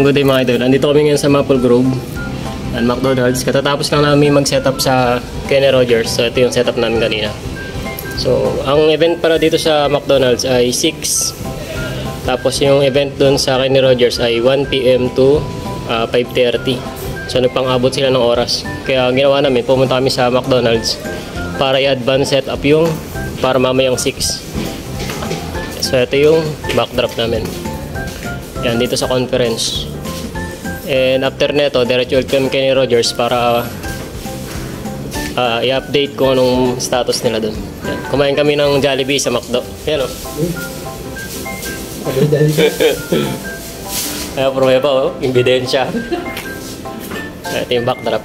good day mga idol. Andito kami ngayon sa Maple Grove and McDonald's. Katatapos lang namin mag-setup sa Kenny Rogers. So ito yung setup namin kanina. So ang event para dito sa McDonald's ay 6. Tapos yung event dun sa Kenny Rogers ay 1 PM to 5:30. So nagpang-abot sila ng oras. Kaya ginawa namin, pumunta kami sa McDonald's para i-advance setup yung para mamayang 6. So ito yung backdrop namin. Yan, dito sa conference. And after neto, diretso kami kay Rogers para i-update kung anong status nila doon. Yan. Kumain kami ng Jollibee sa McDo. Yan o. Kaya prueba o, ebidensya. Ito yung backdrop.